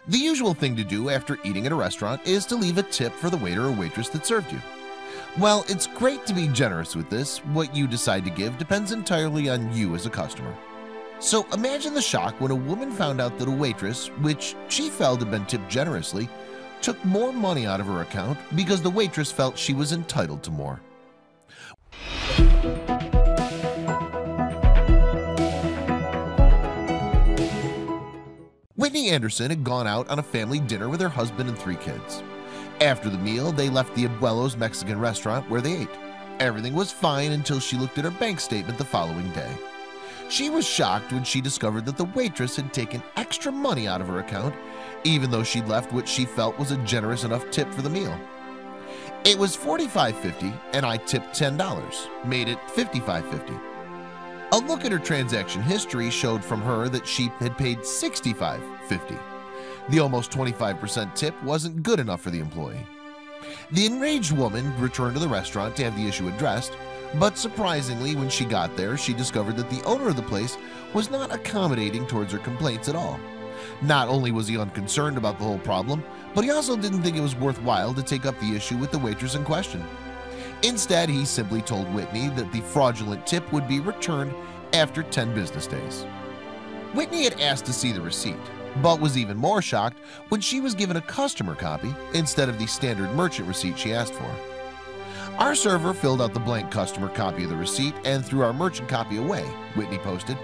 The usual thing to do after eating at a restaurant is to leave a tip for the waiter or waitress that served you. Well, it's great to be generous with this. What you decide to give depends entirely on you as a customer. So imagine the shock when a woman found out that a waitress, which she felt had been tipped generously, took more money out of her account because the waitress felt she was entitled to more. Whitney Anderson had gone out on a family dinner with her husband and 3 kids. After the meal, they left the Abuelo's Mexican restaurant where they ate. Everything was fine until she looked at her bank statement the following day. She was shocked when she discovered that the waitress had taken extra money out of her account, even though she'd left what she felt was a generous enough tip for the meal. It was $45.50 and I tipped $10, made it $55.50. A look at her transaction history showed from her that she had paid $65.50. The almost 25% tip wasn't good enough for the employee. The enraged woman returned to the restaurant to have the issue addressed, but surprisingly, when she got there, she discovered that the owner of the place was not accommodating towards her complaints at all. Not only was he unconcerned about the whole problem, but he also didn't think it was worthwhile to take up the issue with the waitress in question. Instead, he simply told Whitney that the fraudulent tip would be returned after 10 business days. Whitney had asked to see the receipt, but was even more shocked when she was given a customer copy instead of the standard merchant receipt she asked for. Our server filled out the blank customer copy of the receipt and threw our merchant copy away, Whitney posted.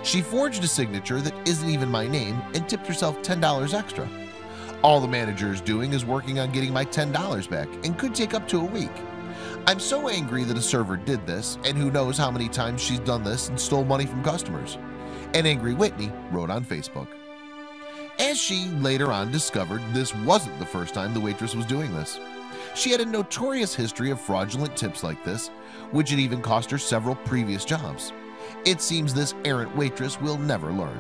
She forged a signature that isn't even my name and tipped herself $10 extra. All the manager is doing is working on getting my $10 back and could take up to a week. I'm so angry that a server did this, and who knows how many times she's done this and stole money from customers. An angry Whitney wrote on Facebook. As she later on discovered, this wasn't the first time the waitress was doing this. She had a notorious history of fraudulent tips like this, which had even cost her several previous jobs. It seems this errant waitress will never learn.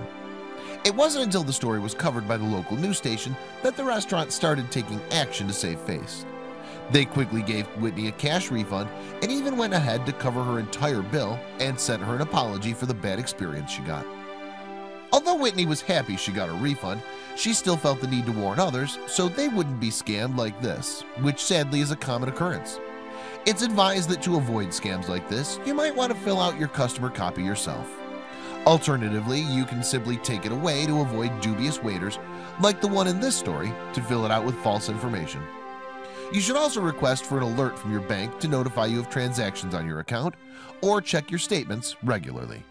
It wasn't until the story was covered by the local news station that the restaurant started taking action to save face. They quickly gave Whitney a cash refund and even went ahead to cover her entire bill and sent her an apology for the bad experience she got. Although Whitney was happy she got a refund, she still felt the need to warn others so they wouldn't be scammed like this, which sadly is a common occurrence. It's advised that to avoid scams like this, you might want to fill out your customer copy yourself. Alternatively, you can simply take it away to avoid dubious waiters like the one in this story to fill it out with false information. You should also request for an alert from your bank to notify you of transactions on your account or check your statements regularly.